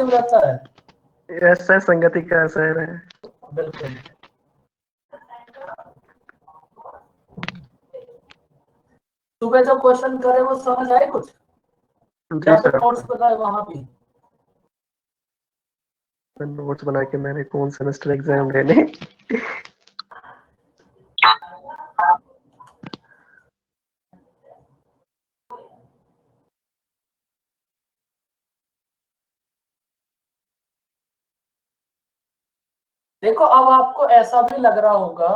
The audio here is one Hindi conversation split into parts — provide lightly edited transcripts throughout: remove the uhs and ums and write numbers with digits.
पॉजिटिव रहता है। ऐसा संगति का असर है। बिल्कुल। सुबह जो क्वेश्चन करे वो समझ आए कुछ, जी या सर। नोट्स बताए वहां भी? नोट्स बना के मैंने कौन सेमेस्टर एग्जाम लेने। देखो अब आपको ऐसा भी लग रहा होगा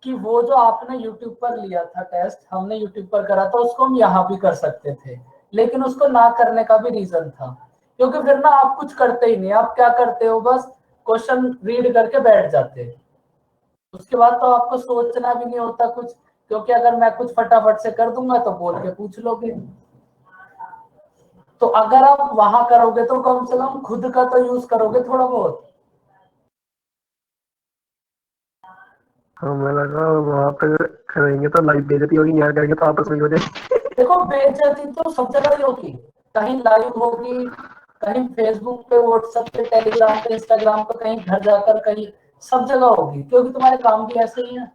कि वो जो आपने YouTube पर लिया था टेस्ट, हमने YouTube पर करा था, उसको हम यहाँ भी कर सकते थे, लेकिन उसको ना करने का भी रीजन था, क्योंकि फिर ना आप कुछ करते ही नहीं। आप क्या करते हो, बस क्वेश्चन रीड करके बैठ जाते हैं। उसके बाद तो आपको सोचना भी नहीं होता कुछ, क्योंकि अगर मैं कुछ फटाफट से कर दूंगा तो बोल के पूछ लोगे। तो अगर आप वहां करोगे तो कम से कम खुद का तो यूज करोगे थोड़ा बहुत। हाँ मैं लगा वहाँ पे करेंगे तो लाइव बेइज्जती होगी, यहाँ करेंगे तो आपस में हो जाए। देखो बेइज्जती तो सब जगह ही होगी, कहीं लाइव होगी, कहीं फेसबुक पे, व्हाट्सएप पे, टेलीग्राम पे, इंस्टाग्राम पे, कहीं घर जाकर, कहीं सब जगह होगी, क्योंकि तुम्हारे काम भी ऐसे ही है।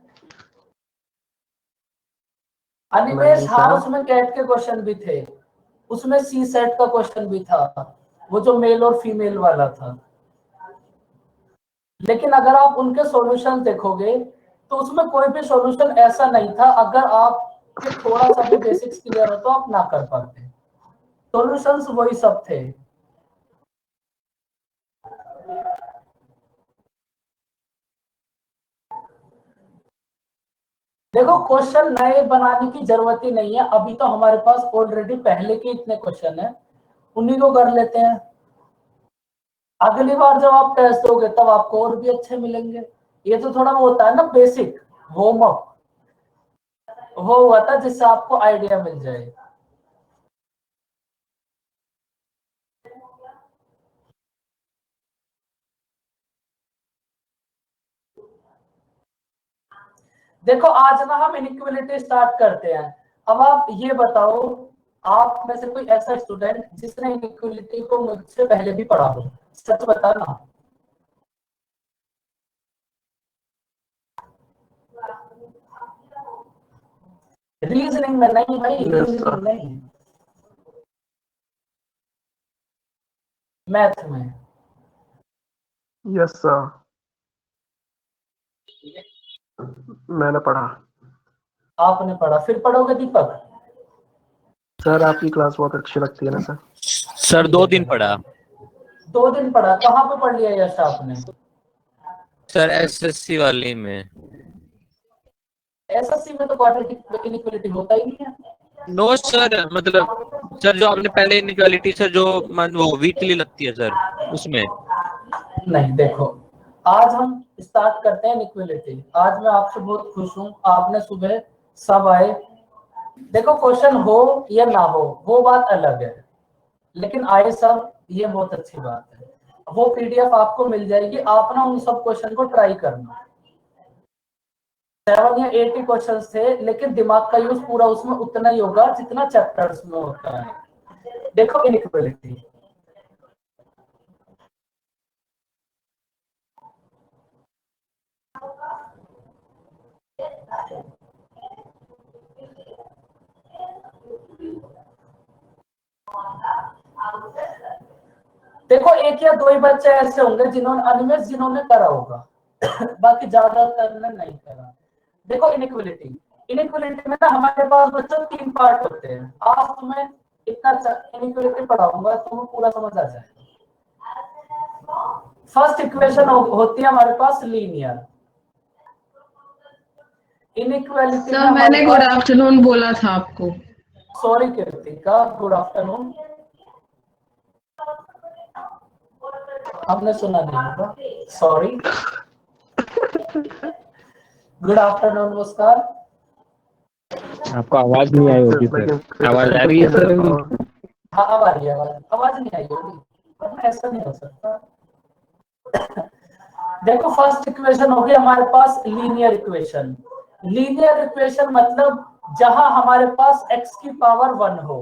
अनिमेश, नहीं हाँ सर। उसमें कैट के क्वेश्चन भी थे, उसमें सी सेट का क्वेश्चन भी था, वो जो मेल और फीमेल वाला था। लेकिन अगर आप उनके सॉल्यूशन देखोगे तो उसमें कोई भी सॉल्यूशन ऐसा नहीं था, अगर आपके थोड़ा सा भी बेसिक्स क्लियर हो तो आप ना कर पाते। सॉल्यूशंस वही सब थे। देखो क्वेश्चन नए बनाने की जरूरत ही नहीं है, अभी तो हमारे पास ऑलरेडी पहले के इतने क्वेश्चन हैं, उन्हीं को कर लेते हैं। अगली बार जब आप टेस्ट दोगे तब आपको और भी अच्छे मिलेंगे। ये तो थोड़ा वो होता है ना, बेसिक वार्म अप, वो हुआ था जिससे आपको आइडिया मिल जाए। देखो आज ना हम इनइक्वालिटी स्टार्ट करते हैं। अब आप ये बताओ, आप में से कोई ऐसा स्टूडेंट जिसने इनइक्वालिटी को मुझसे पहले भी पढ़ा हो, सच बताना। रीजनिंग में नहीं भाई, यस रीजनिंग सर। नहीं, मैथ में। यस सर, मैंने पढ़ा। आपने पढ़ा, फिर पढ़ोगे दीपक? सर आपकी क्लास बहुत अच्छी लगती है ना सर। सर 2 दिन पढ़ा। 2 दिन पढ़ा, कहाँ पे पढ़ लिया यश आपने? सर एसएससी वाली में। एसएससी में तो क्वाड्रेटिक इनइक्वालिटी होता ही नहीं है। नो सर, मतलब सर जो आपने पहले इनइक्वालिटी सर जो वो वीकली लगती है सर उसमें। नहीं देखो, आज हम स्टार्ट करते हैं इनइक्वालिटी। आज मैं आपसे बहुत खुश हूँ, आपने सुबह सब आए। देखो क्वेश्चन हो या ना हो वो बात अलग है, लेकिन आए सब, ये बहुत अच्छी बात है। वो पीडीएफ आपको मिल जाएगी, आप ना उन सब क्वेश्चन को ट्राई करना। 7 या 8 क्वेश्चन थे, लेकिन दिमाग का यूज पूरा उसमें उतना ही होगा जितना चैप्टर्स में होता है। देखो इनइक्वालिटी, देखो एक या दो ही बच्चे ऐसे होंगे जिन्होंने अनिमेश जिन्होंने करा होगा, बाकी ज्यादातर ने नहीं करा। देखो इनइक्वालिटी, इनइक्वालिटी में ना हमारे पास बच्चों 3 पार्ट होते हैं। आज तुम्हें इतना इनइक्वालिटी पढ़ाऊंगा तुम्हें पूरा समझ आ जाएगा। फर्स्ट इक्वेशन होती है हमारे पास लीनियर इनइक्वालिटी में। मैंने गुड आफ्टरनून बोला था आपको। Sorry Kritika, good afternoon. आपने सुना नहीं होगा, सॉरी। गुड आफ्टरनून मुस्कान। आपको आवाज नहीं आई होगी सर, आवाज आ रही है सर? हाँ अब आ रही है आवाज, आवाज नहीं आई होगी, वरना ऐसा नहीं हो सकता। देखो फर्स्ट इक्वेशन होगी हमारे पास लीनियर इक्वेशन। लीनियर इक्वेशन मतलब जहां हमारे पास x की पावर 1 हो,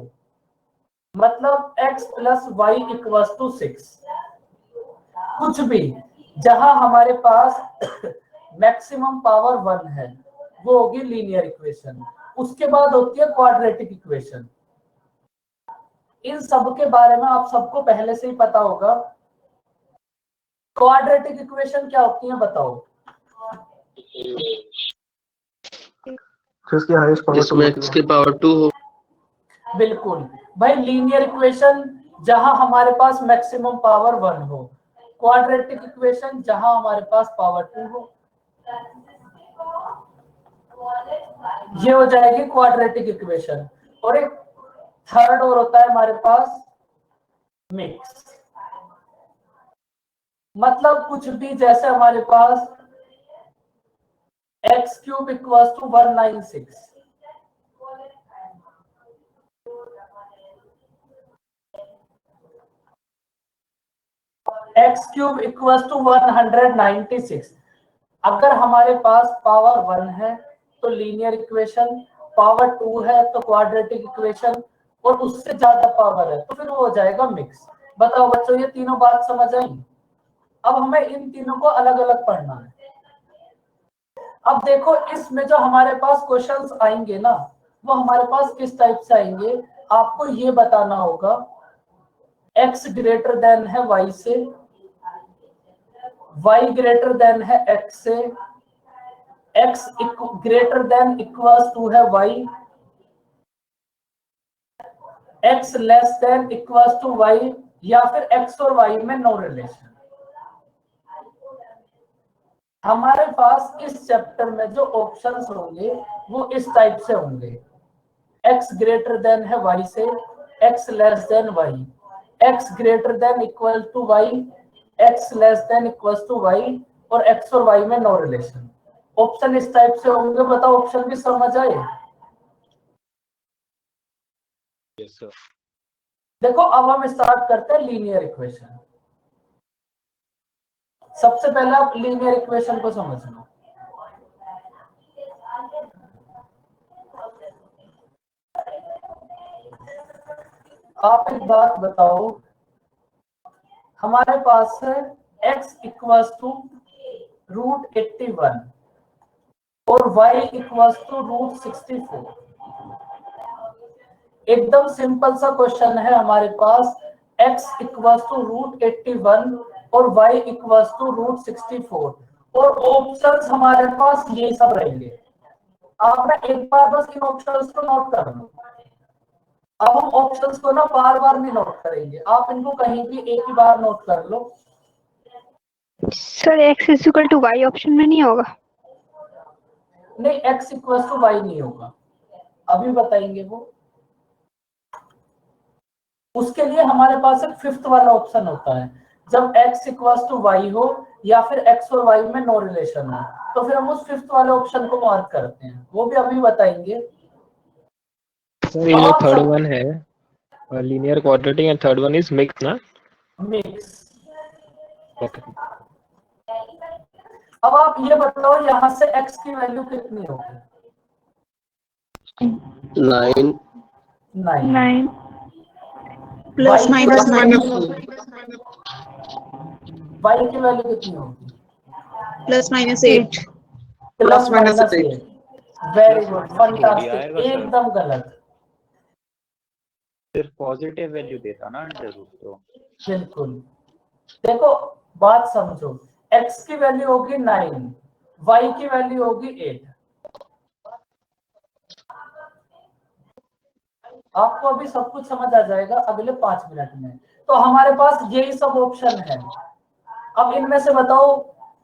मतलब x plus Y equals to 6। कुछ भी जहां हमारे पास मैक्सिमम पावर 1 है वो होगी लीनियर इक्वेशन। उसके बाद होती है क्वाड्रेटिक इक्वेशन। इन सब के बारे में आप सबको पहले से ही पता होगा। क्वाड्रेटिक इक्वेशन क्या होती है बताओ? जिसकी हाईएस्ट पावर जिसमें x की पावर 2 हो। बिल्कुल भाई, लीनियर इक्वेशन जहां हमारे पास मैक्सिमम पावर 1 हो, क्वाड्रेटिक इक्वेशन जहां हमारे पास पावर 2 हो। ये हो जाएगी क्वाड्रेटिक इक्वेशन। और एक थर्ड और होता है हमारे पास मिक्स। मतलब कुछ भी, जैसे हमारे पास x³ = 196, x³ = 196। अगर हमारे पास पावर 1 है तो लीनियर इक्वेशन, पावर 2 है तो क्वाड्रेटिक इक्वेशन, और उससे ज्यादा पावर है तो फिर वो हो जाएगा मिक्स। बताओ बच्चों, ये तीनों बात समझ आई? अब हमें इन तीनों को अलग अलग पढ़ना है। अब देखो, इसमें जो हमारे पास क्वेश्चंस आएंगे ना, वो हमारे पास किस टाइप से आएंगे, आपको ये बताना होगा। x ग्रेटर देन है y से, y ग्रेटर देन है x से, x greater than equals to है y, x less than equals to y, या फिर x और y में नो रिलेशन। हमारे पास इस चैप्टर में जो ऑप्शंस होंगे वो इस टाइप से होंगे। x ग्रेटर देन है y से, x less than y, x greater than equal to y, x less than equals to y, और x और y में नो रिलेशन। ऑप्शन इस टाइप से होंगे। बताओ, ऑप्शन भी समझ आए? Yes sir. देखो, अब हम स्टार्ट करते हैं लीनियर इक्वेशन। सबसे पहले आप लीनियर इक्वेशन को समझना। आप एक बात बताओ, हमारे पास है x = √81 और y = √64। एकदम सिंपल सा क्वेश्चन है हमारे पास। x = √81 और y = √64, और ऑप्शंस हमारे पास ये सब रहेंगे। आप ना एक बार बस इन ऑप्शंस को नोट कर लो। अब हम ऑप्शंस को ना बार बार नहीं नोट करेंगे, आप इनको कहीं भी एक ही बार नोट कर लो। सर x = y ऑप्शन में नहीं होगा? नहीं, x = y नहीं होगा, अभी बताएंगे वो। उसके लिए हमारे पास एक फिफ्थ वाला ऑप्शन होता है, जब x = y हो या फिर x और y में नो रिलेशन हो, तो फिर हम उस फिफ्थ वाले ऑप्शन को मार्क करते हैं, वो भी अभी बताएंगे। सर ये जो थर्ड वन है linear quadratic and third one is mix ना? मिक्स। ओके। अब आप ये बताओ, यहाँ से x की वैल्यू कितनी होगी? 9 9 प्लस माइनस 9 y की वैल्यू कितनी होगी? Plus minus 8 plus minus 8। Very good, fantastic, एकदम गलत। सिर्फ पॉजिटिव वैल्यू देता ना अंडर रूट तो। बिल्कुल। देखो बात समझो, x की वैल्यू होगी 9, y की वैल्यू होगी 8। आपको अभी सब कुछ समझ आ जाएगा अगले 5 मिनट में। तो हमारे पास यही सब ऑप्शन है। अब इनमें से बताओ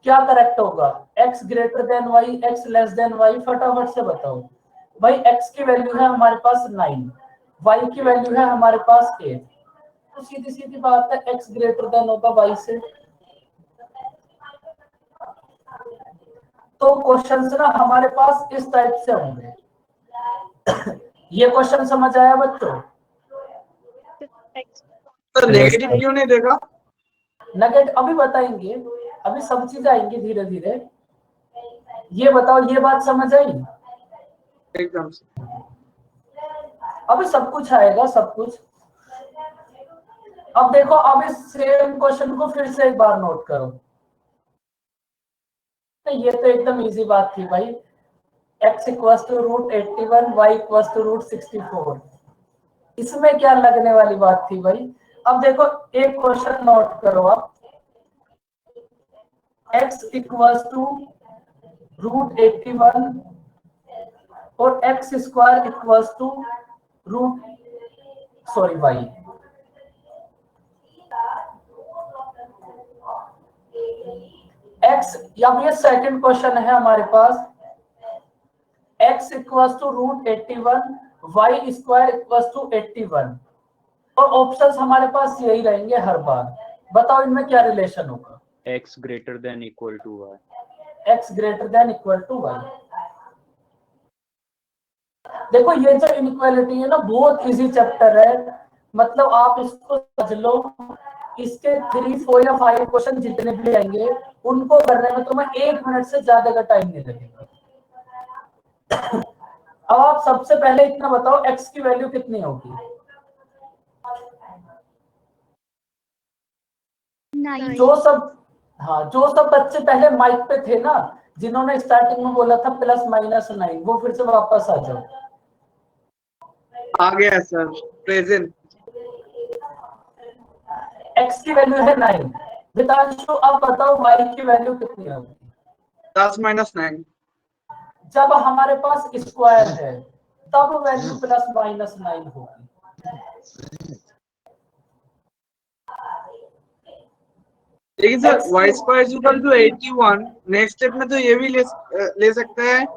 क्या करेक्ट होगा? x greater than y, x less than y, फटाफट से बताओ भाई। x की वैल्यू है हमारे पास 9, y की वैल्यू है हमारे पास 8, तो सीधी सीधी बात है x ग्रेटर देन होगा y से। तो क्वेश्चंस ना हमारे पास इस टाइप से होंगे। ये क्वेश्चन समझ आया बच्चों? नेगेटिव क्यों नहीं देगा? नेगेटिव अभी बताएंगे, अभी सब चीज आएंगी धीरे धीरे। ये बताओ, ये बात समझ आई? एकदम से। अभी सब कुछ आएगा, सब कुछ। अब देखो, अब इस सेम क्वेश्चन को फिर से एक बार नोट करो। तो ये तो एकदम इजी बात थी भाई, x equals to root 81, y equals to root 64। इसमें क्या लगने वाली बात थी भाई। अब देखो एक क्वेश्चन नोट करो आप, x इक्वल्स टू रूट 81 और x square equals to root y। x, अब ये सेकंड क्वेश्चन है हमारे पास, x equals to root 81, y square equals to 81, और ऑप्शंस हमारे पास यही रहेंगे हर बार। बताओ इनमें क्या रिलेशन होगा। x greater than equal to y. x greater than equal to y। देखो ये जो इनइक्वालिटी है ना, बहुत इजी चैप्टर है, मतलब आप इसको समझ लो, इसके 3, 4 या 5 क्वेश्चन जितने भी आएंगे उनको करने में तुम्हें 1 मिनट से ज्यादा का टाइम नहीं लगेगा। अब आप सबसे पहले इतना बताओ, x की वैल्यू कितनी होगी। 9। जो सब बच्चे पहले माइक पे थे ना, जिन्होंने स्टार्टिंग में बोला था +-9, वो फिर से वापस आ जाओ। आ गया सर, प्रेजेंट। x की वैल्यू है 9। विदांशु आप बताओ y की वैल्यू कितनी होगी। 10 - 9। जब हमारे पास स्क्वायर है तब वैल्यू +-9 होगी। लेकिन sir y square equal to 81, next step में तो ये भी ले सकते हैं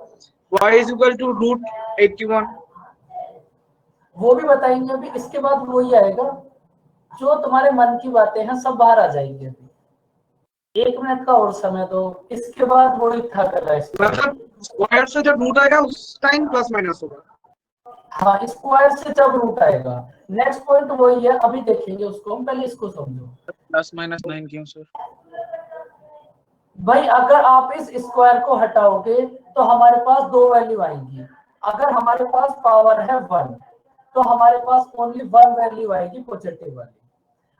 y इक्वल टू रूट 81। वो भी बताएंगे अभी, इसके बाद वही आएगा, जो तुम्हारे मन की बातें हैं सब बाहर आ जाएंगे। अभी 1 मिनट का और समय दो, इसके बाद वही था कर मतलब स्क्वायर से जब रूट आएगा उस टाइम +- होगा। हाँ, स्क्वायर से जब रूट आएगा। नेक्स्ट पॉइंट वही है, अभी देखेंगे उसको, हम पहले इसको समझो। +-9 क्यों सर? भाई अगर आप इस स्क्वायर को हटाओगे तो हमारे पास 2 वैल्यू आएंगी। अगर हमारे पास पावर है 1 तो हमारे पास ओनली 1 वैल्यू आएगी पॉजिटिव वाली।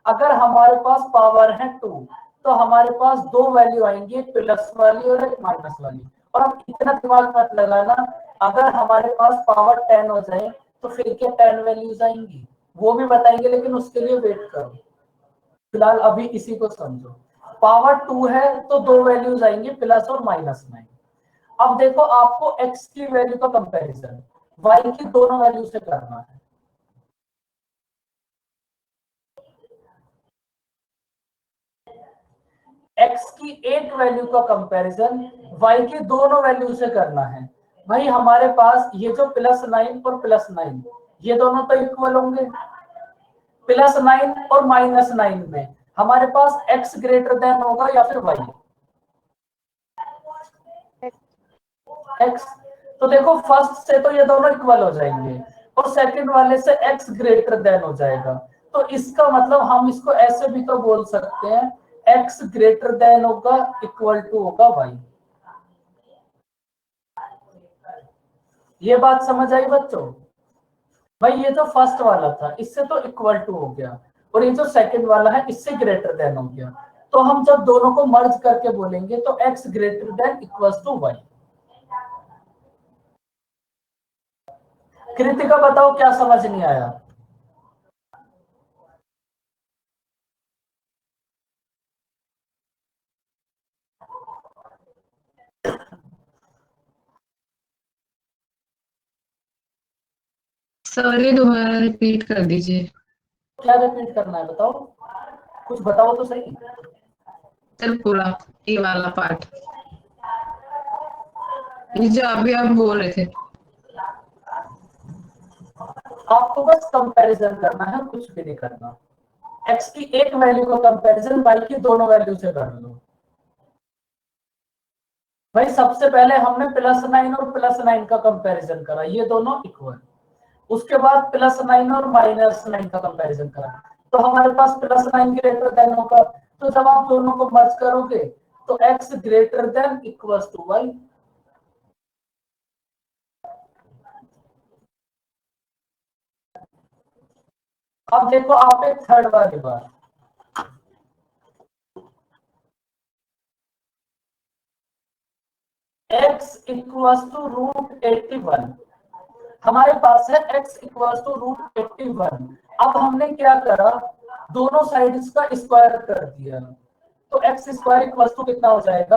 अगर हमारे पास पावर है 2 तो हमारे पास 2 वैल्यू आएंगी, एक प्लस वाली और एक माइनस वाली। और अब इतना दिमाग मत लगाना, अगर हमारे पास पावर 10 हो जाए तो फिर क्या 10 वैल्यूज आएंगी, वो भी बताएंगे, लेकिन उसके लिए वेट करो। फिलहाल अभी इसी को समझो। पावर 2 है तो 2 वैल्यूज आएंगी, प्लस और -9। अब देखो आपको x की वैल्यू का कंपैरिजन y की दोनों वैल्यू से करना है। x की एक वैल्यू का कंपैरिजन y की दोनों वैल्यू से करना है। भाई हमारे पास ये जो +9 और +9 ये दोनों तो इक्वल होंगे। +9 और -9 में हमारे पास x ग्रेटर देन होगा या फिर y। x, तो देखो फर्स्ट से तो ये दोनों इक्वल हो जाएंगे और सेकंड वाले से x ग्रेटर देन हो जाएगा। तो इसका मतलब हम इसको ऐसे भी तो बोल सकते हैं, x ग्रेटर देन होगा इक्वल टू होगा y। ये बात समझ आई बच्चों। भाई ये जो फर्स्ट वाला था इससे तो इक्वल टू हो गया, और ये जो सेकंड वाला है इससे ग्रेटर देन हो गया। तो हम जब दोनों को मर्ज करके बोलेंगे तो x greater than equals to y। Kritika बताओ क्या समझ नहीं आया। सर ये दोबारा रिपीट कर दीजिए। क्या रिपीट करना है बताओ, कुछ बताओ तो सही। सर पूरा ये वाला पार्ट, ये जो अभी आप बोल रहे थे। आपको बस कंपैरिजन करना है, कुछ भी नहीं करना। x की एक वैल्यू का कंपैरिजन y की दोनों वैल्यू से कर लो। भाई सबसे पहले हमने +9 और +9 का कंपैरिजन करा, ये दोनों इक्वल। उसके बाद +9 और -9 का कंपैरिजन करा, तो हमारे पास +9 ग्रेटर देन होगा। तो जब आप दोनों को मर्ज करोगे तो x greater than equals to y। अब देखो आप एक थर्ड वाली बात, x इक्वल्स टू √81, हमारे पास है x इक्वल्स टू √81। अब हमने क्या करा, दोनों साइड्स का स्क्वायर कर दिया, तो x स्क्वायर इक्वल्स टू कितना हो जाएगा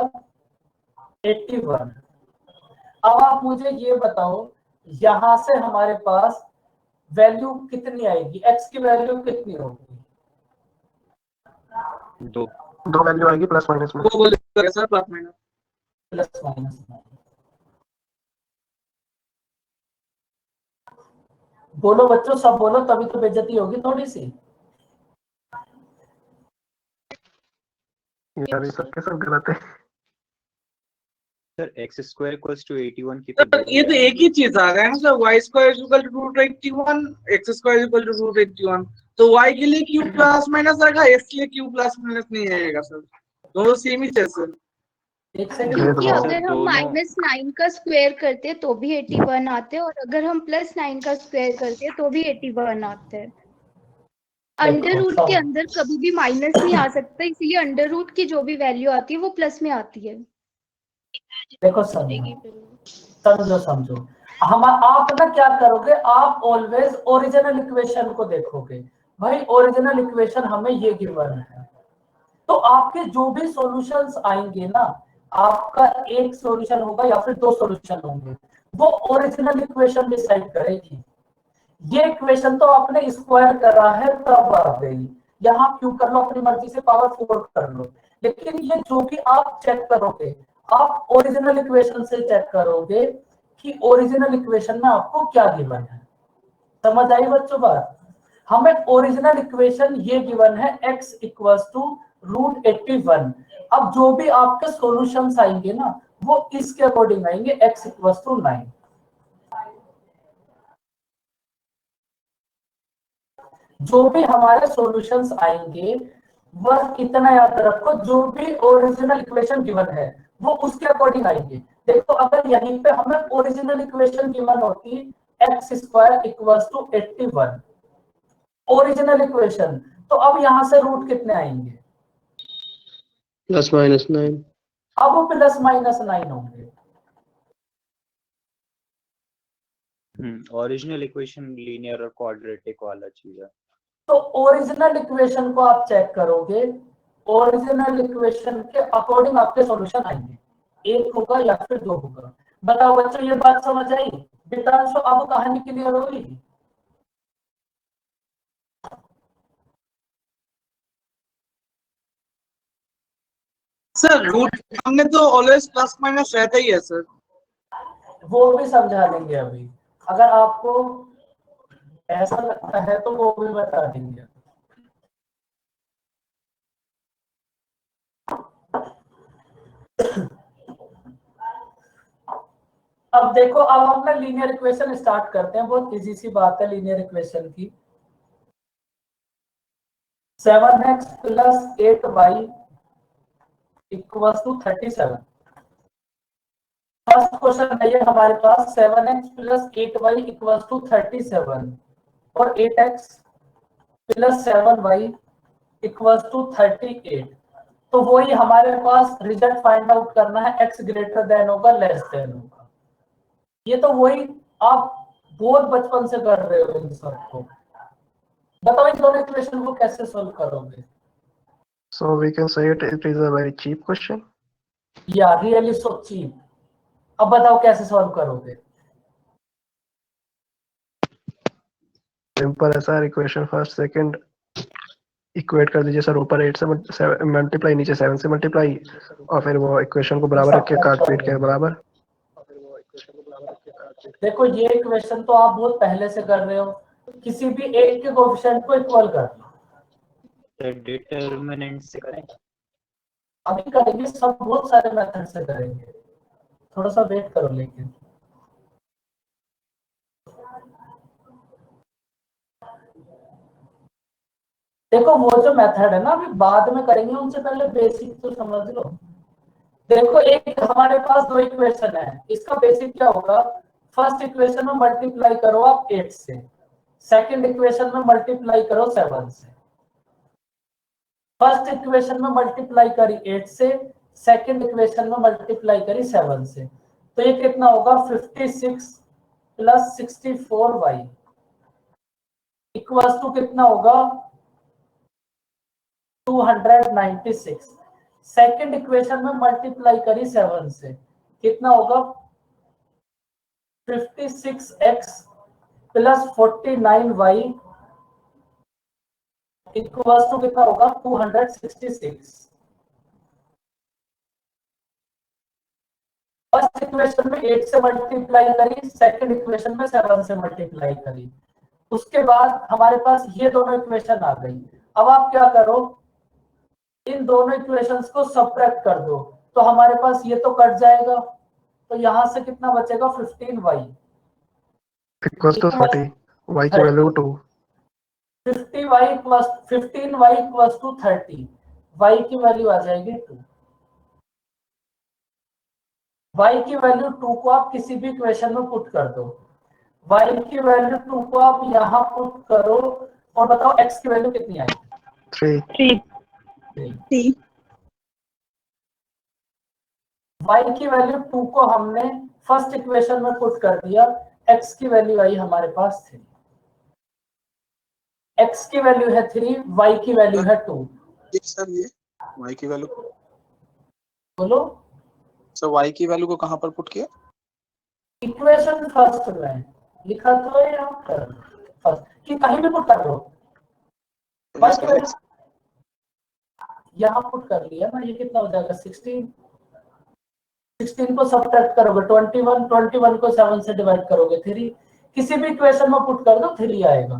81। अब आप मुझे ये बताओ, यहां से हमारे पास वैल्यू कितनी आएगी, x की वैल्यू कितनी होगी? दो वैल्यू आएगी प्लस माइनस में। वो बोलेगा sir plus minus. Plus minus. बोलो बच्चों, सब बोलो, तभी तो बेइज्जती होगी थोड़ी सी। यार ये सब के सब गलत है। Sir x square equals to 81 की सर ये तो एक ही चीज आ गया ना sir, y square is equal to √81, x square is equal to √81, तो y के लिए q प्लस माइनस आएगा, x के लिए q प्लस माइनस नहीं आएगा सर, दोनों सेम ही है सर। एक सेकंड, क्योंकि तो अगर हम दोनों- -9 का स्क्वायर करते तो भी 81 आते, और अगर हम +9 का स्क्वायर करते तो भी 81 आते हैं। अंडर रूट के अंदर कभी भी माइनस नहीं आ सकता, इसलिए अंडर रूट की जो भी वैल्यू आती है वो प्लस में आती है। देखो समझो समझो, हम आप ना क्या करोगे, आप ऑलवेज ओरिजिनल इक्वेशन को देखोगे। भाई ओरिजिनल इक्वेशन हमें ये गिवन है, तो आपके जो भी सॉल्यूशंस आएंगे ना, आपका एक सॉल्यूशन होगा या फिर दो सॉल्यूशन होंगे, वो ओरिजिनल इक्वेशन डिसाइड करेगी। ये इक्वेशन तो आपने स्क्वायर करा है तब आ गई, यहाँ क्यों कर लो अपनी मर्जी से, पावर 4 कर लो, लेकिन ये जो भी आप चेक करोगे, आप ओरिजिनल इक्वेशन से चेक करोगे कि ओरिजिनल इक्वेशन में आपको क्या गिवन है। समझ आई बच्चों बात? हमें ओरिजिनल इक्वेशन ये गिवन है x इक्वल्स टू √81। अब जो भी आपके सॉल्यूशंस आएंगे ना, वो इसके अकॉर्डिंग आएंगे, x इक्वल्स टू 9। जो भी हमारे सॉल्यूशंस आएंगे वह कितना याद रखो, जो भी ओरिजिनल इक्वेशन गिवन है वो उसके अकॉर्डिंग आएंगे। देखो अगर यहीं पे हमें ओरिजिनल इक्वेशन गिवन होती x square equals to 81 original equation, तो अब यहां से रूट कितने आएंगे, प्लस माइनस 9। अब वो प्लस माइनस 9 होंगे। ओरिजिनल इक्वेशन लीनियर और क्वाड्रेटिक वाला चीज है। तो ओरिजिनल इक्वेशन को आप चेक करोगे, ओरिजिनल इक्वेशन के अकॉर्डिंग आपके सॉल्यूशन आएंगे, एक होगा या फिर दो होगा। बताओ बच्चों ये बात समझ आई? बेटांशो अब कहानी क्लियर होगी? सर रूट हमने तो ऑलवेज प्लस माइनस रहता ही है सर। वो भी समझा देंगे अभी, अगर आपको ऐसा लगता है तो वो भी बता देंगे। अब देखो, अब हम ना लीनियर इक्वेशन स्टार्ट करते हैं, बहुत इजी सी बात है लीनियर इक्वेशन की। 7x + 8y equals to 37। First question है ये हमारे पास, 7x + 8y इक्वल्स टू 37 और 8x + 7y इक्वल्स टू 38। तो वही हमारे पास रिजल्ट फाइंड आउट करना है, x ग्रेटर देन होगा लेस देन होगा। ये तो वही आप बहुत बचपन से कर रहे हो इन सबको। बताओ इन दोनों इक्वेशन को कैसे सॉल्व करोगे? So we can say it is a very cheap question. या रियली सो चीप। अब बताओ कैसे सॉल्व करोगे? सिंपल है sir, equation first second equate कर दीजिए सर, ऊपर 8 से मल्टीप्लाई, नीचे 7 से मल्टीप्लाई, और फिर वो इक्वेशन को बराबर रख के काट पीट के बराबर। देखो ये इक्वेशन तो आप बहुत पहले से कर रहे हो, किसी भी एक के कोएफिशिएंट को इक्वल कर लो। डिटरमिनेंट से करें। अभी करेंगे, सब बहुत सारे मेथड से करेंगे, थोड़ा सा वेट करो। लेकिन देखो वो जो मेथड है ना अभी बाद में करेंगे, उनसे पहले बेसिक तो समझ लो। देखो एक हमारे पास दो इक्वेशन है, इसका बेसिक क्या होगा, फर्स्ट इक्वेशन में मल्टीप्लाई करो आप 8 से, सेकंड इक्वेशन में मल्टीप्लाई करो 7 से, फर्स्ट इक्वेशन में मल्टीप्लाई करी 8 से, सेकंड इक्वेशन में मल्टीप्लाई करी 7 से, तो ये कितना होगा 56 प्लस 64y इक्वल्स टू कितना होगा 296। सेकंड इक्वेशन में मल्टीप्लाई करी 7 से, कितना होगा 56x plus 49y equals to कितना होगा 266। फर्स्ट इक्वेशन में 8 से मल्टीप्लाई करी, सेकंड इक्वेशन में 7 से मल्टीप्लाई करी, उसके बाद हमारे पास ये दोनों इक्वेशन आ गई। अब आप क्या करो, इन दोनों इक्वेशंस को सबट्रैक्ट कर दो, तो हमारे पास ये तो कट जाएगा, तो यहां से कितना बचेगा 15y इक्वल्स टू 30, y की value 2, 15y equals to 30, y की वैल्यू आ जाएगी 2। y की वैल्यू 2 को आप किसी भी इक्वेशन में पुट कर दो, y की वैल्यू 2 को आप यहाँ पुट करो और बताओ x की वैल्यू कितनी आएगी 3, y की वैल्यू 2 को हमने फर्स्ट इक्वेशन में पुट कर दिया, x की वैल्यू आई हमारे पास 3, x की वैल्यू है 3, y की वैल्यू है 2। सर ये y की वैल्यू, बोलो सर y की वैल्यू को कहां पर पुट किया? इक्वेशन फर्स्ट में लिखा तो है यहाँ पर, फर्स्ट कि कहीं भी पुट कर दो, y की वैल्यू यहाँ पुट कर लिया ना, ये कितना हो जाएगा 16 को सबट्रैक्ट करोगे 21 को 7 से डिवाइड करोगे 3, किसी भी इक्वेशन में पुट कर दो 3 आएगा।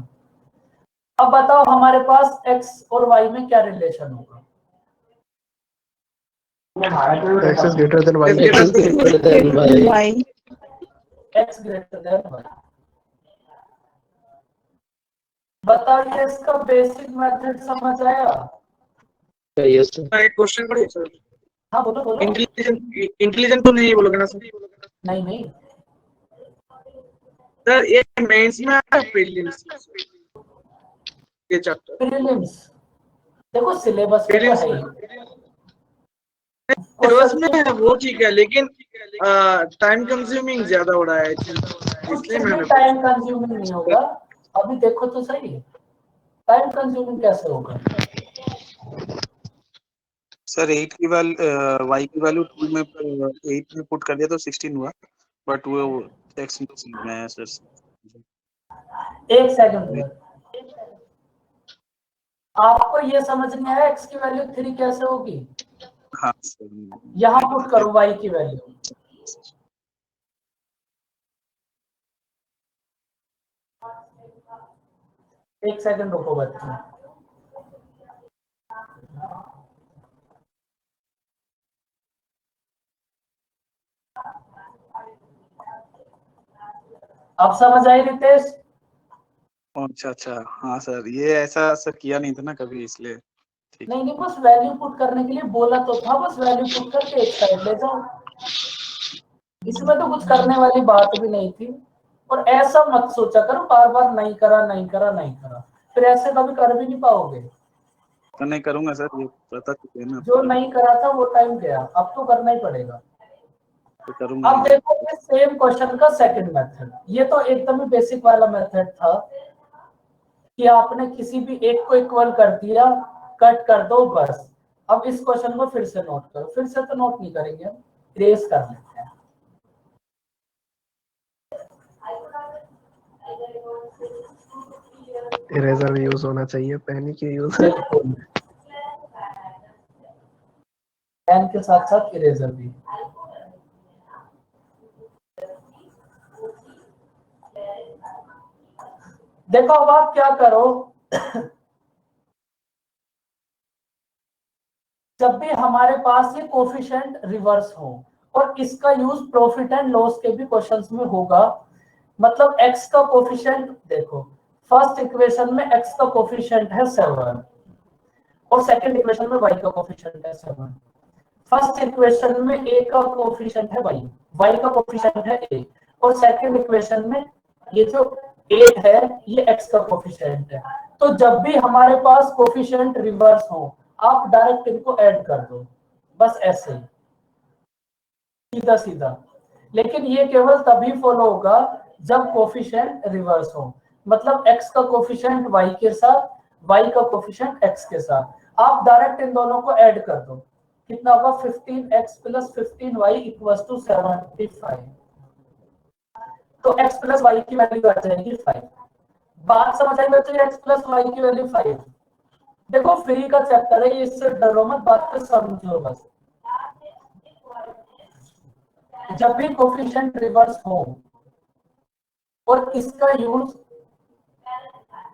अब बताओ हमारे पास x और y में क्या रिलेशन होगा? x is greater than y, x greater than y। बताइए इसका बेसिक मेथड समझ आया? Yes sir. एक क्वेश्चन पढ़िए सर। हाँ बोलो बोलो। इंटेलिजेंट तो नहीं बोलोगे ना सर? नहीं सर ये मेंस में आता है प्रीलिम्स ये चैप्टर? प्रीलिम्स देखो सिलेबस में तो है ही। सिलेबस में है वो ठीक है, लेकिन टाइम कंज्यूमिंग ज्यादा हो रहा है इसलिए मैंने टाइम कंज्यूमिंग नहीं होगा, अभी देखो तो सही टाइम कंज्यूमिंग कैसे होगा। सर 8 की वैल्यू y की वैल्यू 2 में 8 में पुट कर दिया तो 16 हुआ, बट वो x में सर। एक सेकंड, आपको ये समझ नहीं आया x की वैल्यू 3 कैसे होगी? हाँ सर, यहाँ पुट करो y की वैल्यू, एक सेकंड रुको बच्चों। अब समझ आई रितेश? अच्छा हाँ सर, ये ऐसा सर किया नहीं था ना कभी, इसलिए ठीक। नहीं बस वैल्यू पुट करने के लिए बोला तो था, बस वैल्यू पुट करके एक साइड ले जाओ, इसमें तो कुछ करने वाली बात भी नहीं थी। और ऐसा मत सोचा करो बार बार नहीं करा, फिर ऐसे कभी कर भी नहीं पाओगे। तो नहीं करूंगा सर, ये पता तो है ना। जो नहीं करा था वो टाइम गया, अब तो करना ही पड़ेगा। तो करूंगा। अब देखो ये सेम क्वेश्चन का सेकंड मेथड, ये तो एकदम ही बेसिक वाला मेथड था कि आपने किसी भी एक को इक्वल कर दिया, कट कर दो बस। अब इस क्वेश्चन को फिर से नोट करो, फिर से तो नोट नहीं करेंगे, इरेज कर लेते हैं। इरेजर भी यूज होना चाहिए, पेन की यूज। पेन के साथ साथ इरेजर भी। देखो अब आप क्या करो, जब भी हमारे पास ये कोफिशिएंट रिवर्स हो, और इसका यूज प्रॉफिट एंड लॉस के भी क्वेश्चंस में होगा। मतलब x का कोफिशिएंट देखो, फर्स्ट इक्वेशन में x का कोफिशिएंट है 7 और सेकंड इक्वेशन में y का कोफिशिएंट है 7। फर्स्ट इक्वेशन में a का कोफिशिएंट है y का कोफिशिएंट है a, और सेकंड इक्वेशन में ये जो 8 है, ये x का कोफिशिएंट है। तो जब भी हमारे पास कोफिशिएंट रिवर्स हो, आप डायरेक्ट इनको ऐड कर दो, बस ऐसे ही सीधा सीधा। लेकिन ये केवल तभी फॉलो होगा जब कोफिशिएंट रिवर्स हो, मतलब x का कोफिशिएंट y के साथ, y का कोफिशिएंट x के साथ। आप डायरेक्ट इन दोनों को ऐड कर दो, कितना होगा 15x + 15y = 75। तो x + y की वैल्यू आ जाएगी 5। बात समझ आई बच्चे? x + y की वैल्यू 5। देखो फ्री का चैप्टर है, इससे डरो मत, बात को समझो बस। जब भी कोफिशिएंट रिवर्स हो, और इसका यूज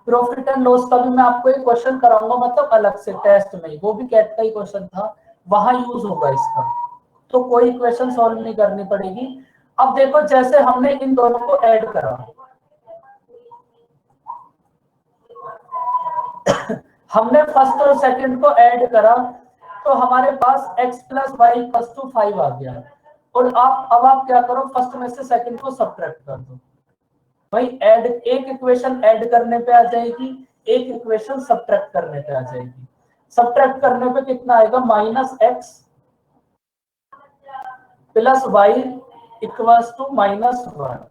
प्रॉफिट एंड लॉस का भी मैं आपको एक क्वेश्चन कराऊंगा, मतलब अलग से टेस्ट में, वो भी कैट का ही क्वेश्चन था, वहां यूज होगा इसका। तो कोई इक्वेशन सॉल्व नहीं करनी पड़ेगी। अब देखो जैसे हमने इन दोनों को ऐड करा, हमने फर्स्ट और सेकंड को ऐड करा, तो हमारे पास x + y = 5 आ गया। और अब आप क्या करो, फर्स्ट में से सेकंड को सब्ट्रैक्ट कर दो। भाई ऐड, एक इक्वेशन ऐड करने पे आ जाएगी, एक इक्वेशन सब्ट्रैक्ट करने पे आ जाएगी। सब्ट्रैक्ट करने पे कितना आएगा, -x + y = -1।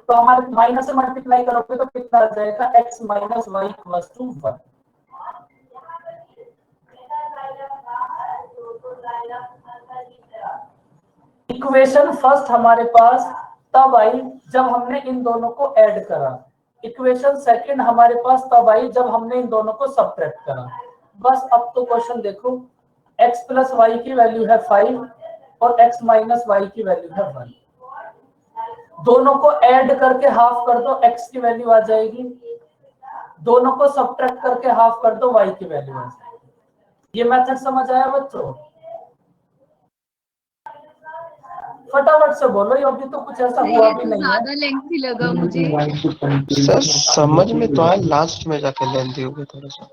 तो हमारे माइनस से मल्टीप्लाई करोगे तो कितना आ जाएगा, x - y = 1। इक्वेशन फर्स्ट हमारे पास तब आई जब हमने इन दोनों को ऐड करा। इक्वेशन सेकंड हमारे पास तब आई जब हमने इन दोनों को सब्ट्रैक्ट करा। बस अब तो क्वेश्चन देखो, x + y की वैल्यू है 5 और x - y की वैल्यू है 1। दोनों को ऐड करके हाफ कर दो, x की वैल्यू आ जाएगी। दोनों को सब्ट्रैक्ट करके हाफ कर दो, y की वैल्यू आ जाएगी। ये मेथड समझ आया बच्चों? फटाफट से बोलो, ये अभी तो कुछ ऐसा हुआ भी नहीं है। ज्यादा लेंथी लगा मुझे। सर समझ में तो आया, लास्ट में जाके लेंथी हो गया थोड़ा सा।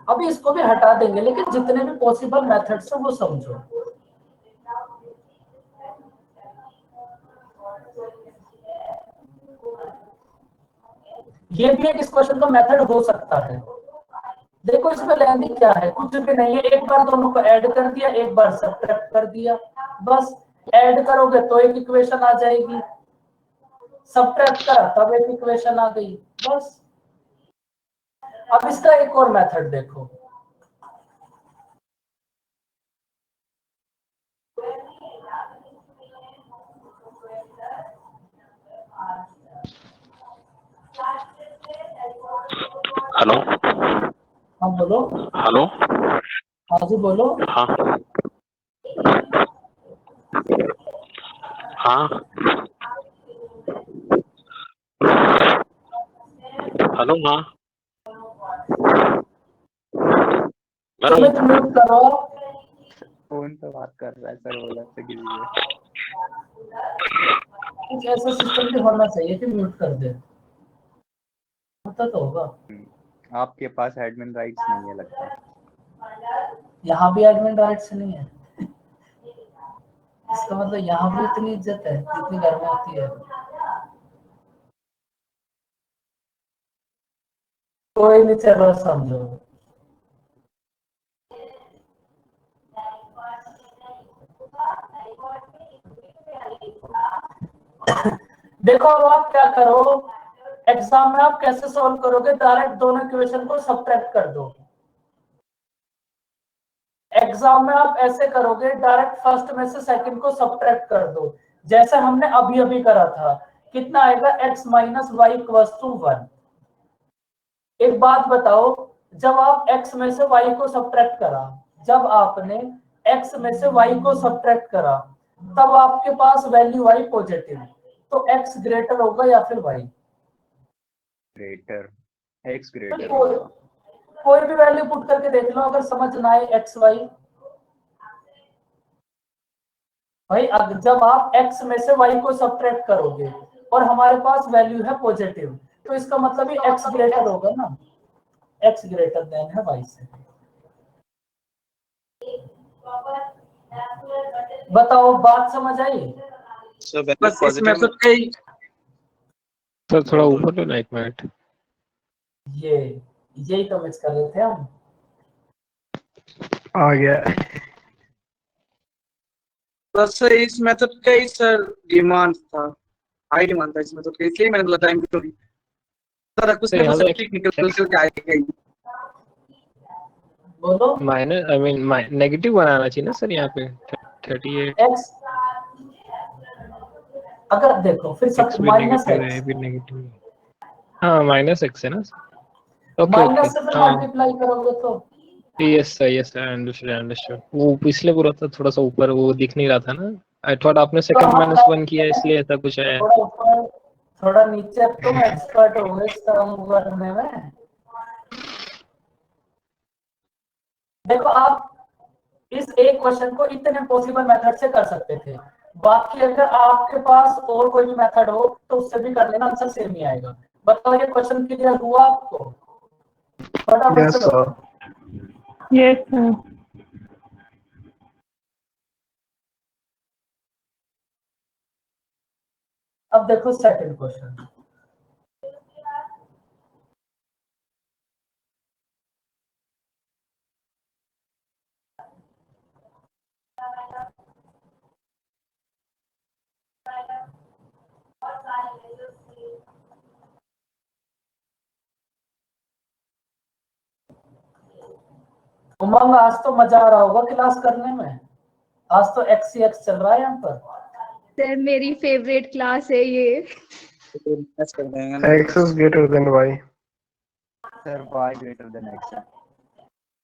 अभी इसको भी हटा देंगे, लेकिन जितने भी पॉसिबल मेथड्स हैं वो समझो। ये भी एक इस क्वेश्चन का मेथड हो सकता है। देखो इसमें लेंथी क्या है, कुछ भी नहीं है। एक बार दोनों को ऐड कर दिया, एक बार सब्ट्रैक्ट कर दिया, बस। ऐड करोगे तो एक इक्वेशन आ जाएगी, सब्ट्रैक्ट करा तब एक इक्वेशन आ गई, बस। अब इसका एक और मेथड देखो। हेलो हाँ बोलो। हेलो हाँ जी बोलो। हाँ हाँ हेलो हाँ सुमित म्यूट करो। फोन पे बात कर रहा है सर, बोला से किसी कुछ ऐसा सिस्टम भी होना चाहिए कि म्यूट कर दे, होता तो होगा। आपके पास एडमिन राइट्स नहीं है लगता। यहाँ भी एडमिन राइट्स नहीं है, इसका मतलब यहाँ भी इतनी इज्जत है जितनी घर में होती है। कोई नहीं, चलो समझो। देखो अब आप क्या करो, एग्जाम में आप कैसे सॉल्व करोगे, डायरेक्ट दोनों इक्वेशन को सब्ट्रैक्ट कर दो। एग्जाम में आप ऐसे करोगे, डायरेक्ट फर्स्ट में से सेकंड को सब्ट्रैक्ट कर दो, जैसे हमने अभी अभी करा था। कितना आएगा, x - y = 1। एक बात बताओ, जब आप x में से y को सब्ट्रैक्ट करा, जब आपने x में से y को सब्ट्रैक्ट करा, तब आपके पास वैल्यू आई पॉजिटिव, तो x ग्रेटर होगा या फिर y? ग्रेटर, एक्स ग्रेटर होगा। कोई भी वैल्यू पुट करके देख लो, अगर समझ ना आए x y। भाई जब आप x में से y को सब्ट्रैक्ट करोगे और हमारे पास वैल्यू है पॉजिटिव, तो इसका मतलब ही x ग्रेटर होगा ना, x ग्रेटर देन है y से। बताओ बात समझ आई? So when बस इस positive मेथड का ही सर थोड़ा ऊपर लो ना एक मिनट। ये यही तो मिस कर रहे थे हम। आ गया। बस सर इस मेथड का ही सर डिमांड था, हाई डिमांड था इस मेथड का, इसलिए मैंने बोला टाइम टू सर कुछ सर ना यहाँ कुछ पे टेक्निकल करके आएगा ही। बोलो। माइनस आई मीन नेगेटिव बनाना चाहिए ना सर यहाँ पे 38 एक्स अगर देखो फिर सब एक्स भी माइनस नेगेटिव है, एक्स ये भी नेगेटिव है। हाँ माइनस एक्स है ना। ओके ओके माइनस से फिर हाँ मल्टीप्लाई करोगे तो यस सर अंडरस्टूड। वो पिछले पूरा था थोड़ा सा ऊपर वो दिख नहीं रहा था ना। आई थॉट आपने तो सेकंड हम -1 किया इसलिए ऐसा कुछ है। थोड़ा ऊपर थोड़ा नीचे, तुम एक्सपर्ट हो गए इस काम करने में। देखो आप इस एक क्वेश्चन को इतने पॉसिबल मेथड से कर सकते थे, बाकी अगर आपके पास और कोई भी मेथड हो तो उससे भी कर लेना, आंसर सेम ही आएगा। बताओ ये क्वेश्चन क्लियर हुआ आपको? फटाफट यस से सर। बताओ। Yes sir. अब देखो सेकंड क्वेश्चन। उमंग आज तो मजा आ रहा होगा क्लास करने में, आज तो एक्स ही एक्स चल रहा है यहाँ पर। सर मेरी फेवरेट क्लास है ये। मैच कर देंगे ना। X is greater than Y. Sir, y greater than x.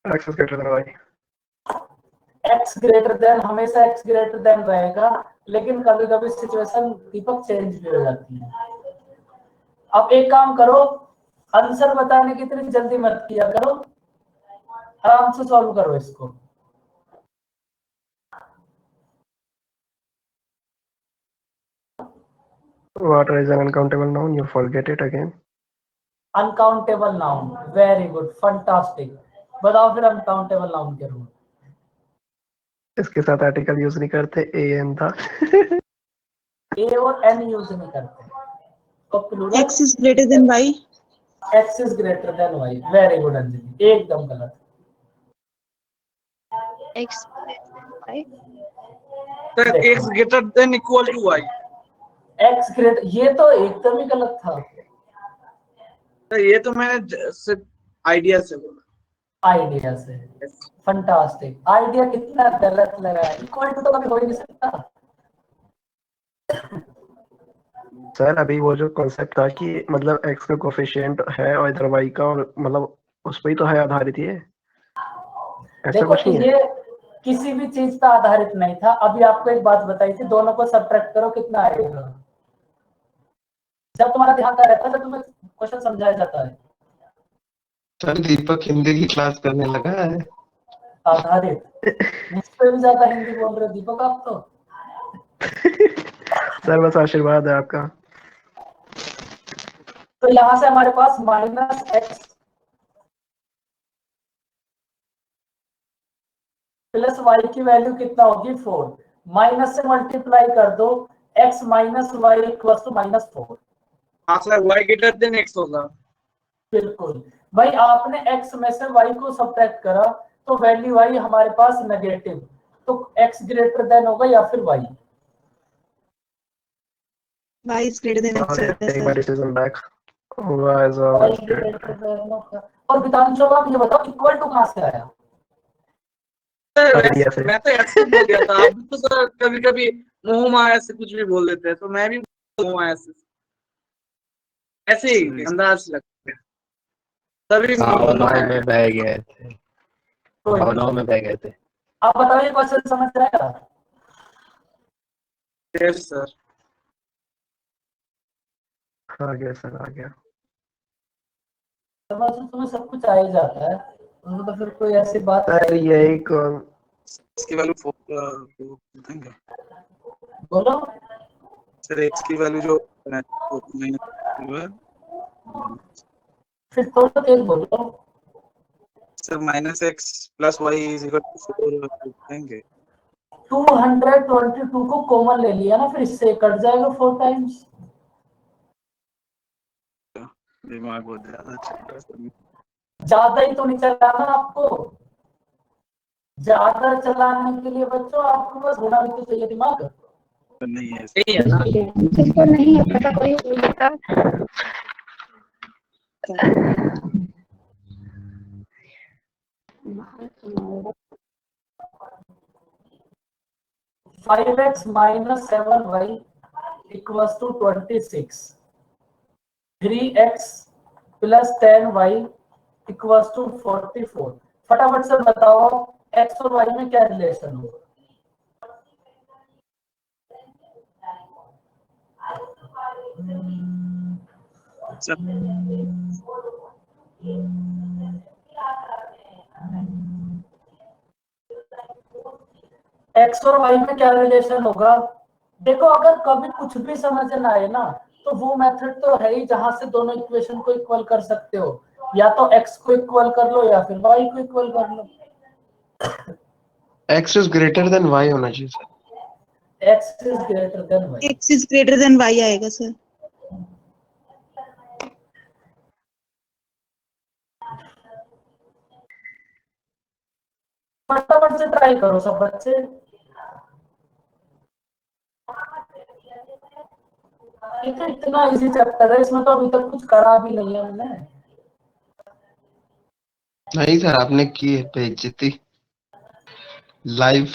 X is greater than Y. X greater then हमेशा एक्स ग्रेटर देन रहेगा, लेकिन कभी कभी सिचुएशन दीपक चेंज भी हो जाती है। अब एक काम करो, आंसर बताने की इतनी जल्दी मत किया करो, आराम से सॉल्व करो इसको। What is an uncountable noun? You forget it again. Uncountable noun, very good, fantastic. बताओ फिर अनकाउंटेबल नाउन के रूल। इसके साथ आर्टिकल यूज नहीं करते, an था। ए और एन यूज नहीं करते, तो plural X is greater than Y. X is greater than Y. Very good Anjali, एकदम गलत। X sir X greater than equal to Y. X greater, ये तो एकदम ही गलत था। सर ये तो मैंने सिर्फ आइडिया से बोला। आइडिया से, फंटास्टिक। आइडिया कितना गलत लगा है, इक्वल टू तो कभी हो ही नहीं सकता। सर अभी वो जो कॉन्सेप्ट था कि मतलब x का कोफिशिएंट है और इधर y का, और मतलब उस पर ही तो है आधारित ये, ऐसा देखो कुछ नहीं है। ये किसी भी चीज पर आधारित नहीं था। अभी आपको एक बात बताई थी, दोनों को सब्ट्रैक्ट करो कितना आएगा। जब तुम्हारा ध्यान का रहता है, जब तुम्हें क्वेश्चन समझाया जाता है। सर दीपक हिंदी की क्लास करने लगा है। आधारित, मुझसे भी ज्यादा हिंदी बोल रहे हो दीपक आप तो। सर बस आशीर्वाद है आपका। तो यहां से हमारे पास माइनस एक्स प्लस वाई की वैल्यू कितना होगी 4। माइनस से मल्टीप्लाई कर दो, x minus Y equal to -4। हाँ sir y greater than x होगा। बिल्कुल भाई, आपने x में से y को सब्ट्रैक्ट करा तो वैल्यू आई हमारे पास नेगेटिव, तो x ग्रेटर देन होगा या फिर y। Y is greater than X. Take my decision back. Y is y always greater greater. Than होगा। और विधांशु आप ये बताओ इक्वल टू कहां से आया? सर आइडिया से। मैं तो ऐसे बोल दिया था, आप भी तो सर कभी कभी मुंह माया से कुछ भी बोल देते हैं, तो मैं भी मुंह माया से ऐसे ही अंदाज लगता है तभी भावनाओं में बह गए थे, भावनाओं में बह गए थे। आप बताइए क्वेश्चन समझ आएगा? Yes sir. आ गया सर, आ गया। समझ तुम्हें सब कुछ आ ही जाता है, उनको तो फिर कोई ऐसी बात सर ये एक इसकी वैल्यू 4 देंगे बोलो। सर x की वैल्यू जो है फिर थोड़ा तेज बोलो। सर -x + y = 4 देंगे। 222 को कॉमन ले लिया ना, फिर इससे कट जाएगा 4 टाइम्स। दिमाग बहुत ज्यादा चल रहा है। ज्यादा ही तो नहीं चलाना आपको, ज्यादा चलाने के लिए बच्चों आपको बस होना भी तो चाहिए दिमाग। नहीं है सही है ना? जिसको नहीं है पता कोई बोलता five X minus 7y equals to 26। 3x plus 10y equals to 44। फटाफट से बताओ x और y में क्या रिलेशन होगा। एक्स और वाई में क्या रिलेशन होगा। देखो अगर कभी कुछ भी समझ ना आए ना, तो वो मेथड तो है ही जहां से दोनों इक्वेशन को इक्वल कर सकते हो। या तो एक्स को इक्वल कर लो या फिर वाई को इक्वल कर लो। x is greater than y होना चाहिए sir. X is greater than Y. x is greater than y आएगा सर। फटाफट से ट्राई करो सब बच्चे। ये तो इतना इजी चैप्टर है, इसमें तो अभी तक कुछ करा भी नहीं है हमने। नहीं सर, आपने की है बेइज्जती लाइव।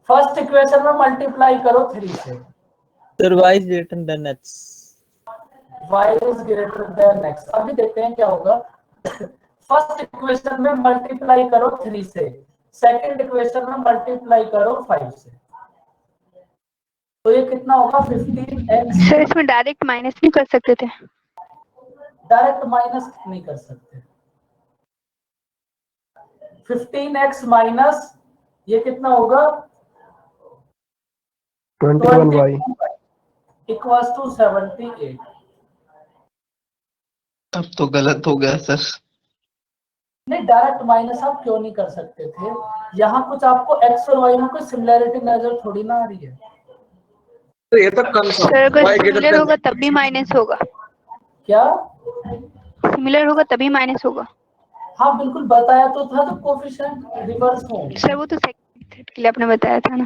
फर्स्ट इक्वेशन में मल्टीप्लाई करो 3 से। Sir y is greater than x। y is greater than x। अभी देखते हैं क्या होगा। फर्स्ट इक्वेशन में मल्टीप्लाई करो 3 से, सेकंड इक्वेशन में मल्टीप्लाई करो 5 से। तो ये कितना होगा 15x। सर इसमें डायरेक्ट माइनस नहीं कर सकते थे? डायरेक्ट माइनस नहीं कर सकते। 15x माइनस ये कितना होगा 21y इक्वल्स टू 78। अब तो गलत हो गया सर। नहीं डायरेक्ट माइनस आप क्यों नहीं कर सकते थे। यहाँ कुछ आपको x और y में कोई सिमिलैरिटी नजर थोड़ी ना आ रही है। तो ये तो सर अगर सिमिलर होगा तब भी माइनस होगा। क्या सिमिलर होगा तभी माइनस होगा। हाँ बिल्कुल बताया तो था, तो कोफिशिएंट रिवर्स हो। सर वो तो सेकंड मेथड के लिए आपने बताया था ना।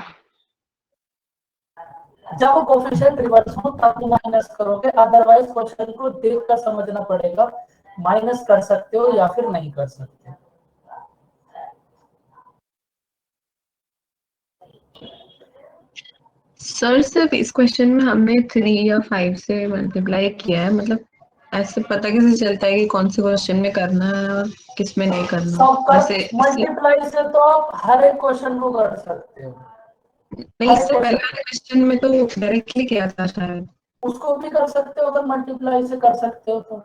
जब वो कोफिशिएंट रिवर्स हो तब तो माइनस करोगे, अदरवाइज क्वेश्चन को देखकर समझना पड़ेगा माइनस कर सकते हो या फिर नहीं कर सकते। सर सिर्फ इस क्वेश्चन में हमने 3 या 5 से मल्टीप्लाई किया है, मतलब ऐसे पता कैसे चलता है कि कौन से क्वेश्चन में करना है और किस में नहीं करना। सबका वैसे मल्टीप्लाई से तो आप हर एक क्वेश्चन को कर सकते हो। नहीं, इससे पहले क्वेश्चन में तो डायरेक्टली किया था शायद। उसको भी कर सकते हो, अगर मल्टीप्लाई से कर सकते हो तो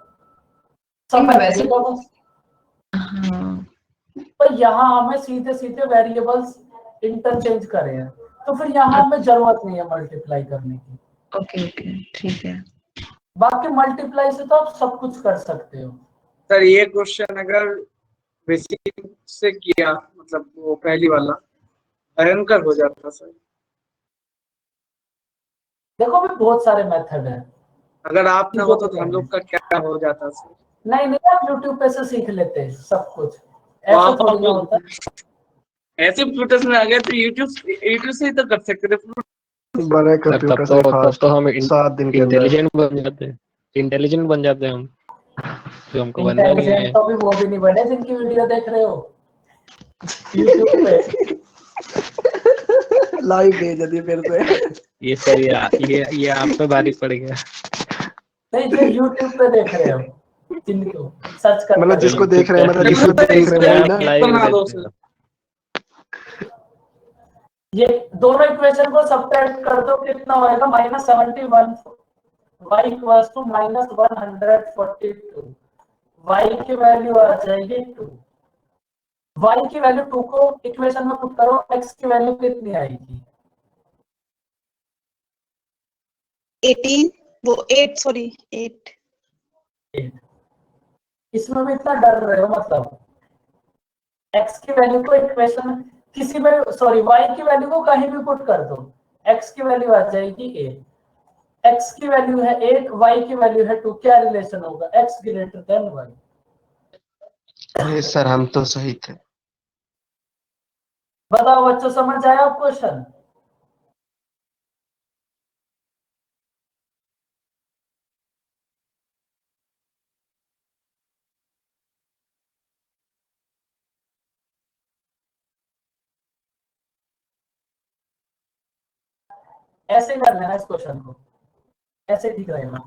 नहीं, वैसे बस। हाँ पर यहाँ हमें सीधे सीधे वेरिएबल्स इंटरचेंज करे हैं, तो फिर यहाँ हमें जरूरत नहीं है मल्टीप्लाई करने की। ओके ओके ठीक है। बाकी मल्टीप्लाई से तो आप सब कुछ कर सकते हो। सर ये क्वेश्चन अगर बेसिक से किया, मतलब वो पहली वाला भयंकर हो जाता सर। देखो भी बहुत सारे मेथड हैं। अगर आप ना हो तो हम लोग का क्या हो जाता सर। नहीं नहीं आप YouTube पे से सीख लेते हैं सब कुछ, ऐसा थोड़ी ना होता। ऐसे कंप्यूटर्स में आ गए तो यूट्यूब से ही तो कर सकते थे। बड़े कंप्यूटर से फास्ट तो हम 7 दिन के अंदर इंटेलिजेंट बन जाते हैं। इंटेलिजेंट बन जाते हैं हम, तो हमको बनना नहीं है। तो भी वो भी नहीं बने जिनकी वीडियो देख रहे हो YouTube पे। लाइव भेज दिए फिर से। ये सर ये आप पे भारी पड़ गया। नहीं जो YouTube पे देख रहे हो, जिनको सर्च कर मतलब जिसको देख रहे हैं, मतलब जिसको देख रहे हैं ना। ये दोनों इक्वेशन को सब्ट्रैक्ट कर दो, कितना होएगा -71 y इक्वल्स टू -142। y की वैल्यू आ जाएगी 2। y की वैल्यू 2 को इक्वेशन में पुट करो, x की वैल्यू कितनी आएगी 18 वो 8 सॉरी 8। इसमें भी इतना डर रहे हो मतलब। x की वैल्यू को इक्वेशन किसी में, सॉरी y की वैल्यू को कहीं भी पुट कर दो, x की वैल्यू आ जाएगी 8, x की वैल्यू है 8, y की वैल्यू है 2, क्या रिलेशन होगा? x greater than y। अरे सर हम तो सही थे। बताओ बच्चों, समझ आया आप क्वेश्चन? ऐसे कर लेना इस क्वेश्चन को, ऐसे ठीक रहेगा।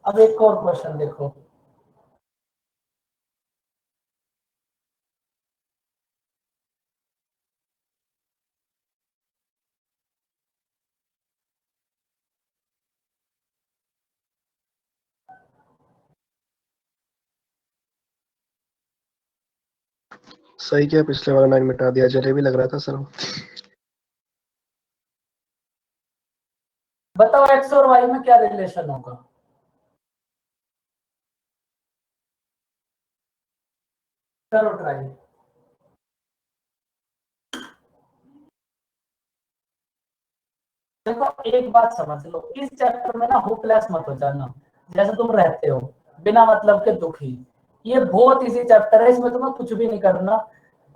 अब एक और क्वेश्चन देखो, सही किया, पिछले वाला 9 मिटा दिया, जलेबी लग रहा था सर। बताओ x और y में क्या रिलेशन होगा? करो ट्राई। देखो एक बात समझ लो, इस चैप्टर में ना होपलेस मत हो जाना, जैसे तुम रहते हो बिना मतलब के दुखी। ये बहुत इजी चैप्टर है, इसमें तुम्हें कुछ भी नहीं करना,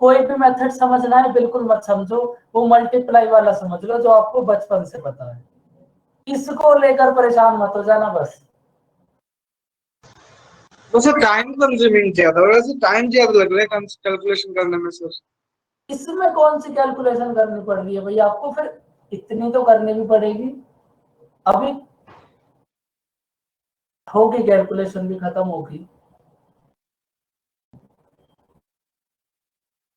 कोई भी मेथड समझना है बिल्कुल मत समझो, वो मल्टीप्लाई वाला समझ लो जो आपको बचपन से पता है, इसको लेकर परेशान मत हो जाना बस। तो सर टाइम कंज्यूमिंग ज्यादा, वैसे टाइम ज्यादा लग रहा है कैलकुलेशन करने में सर। इसमें कौन सी कैलकुलेशन करनी पड़ रही है भैया आपको? फिर इतनी तो करनी भी पड़ेगी, अभी होगी कैलकुलेशन भी खत्म होगी।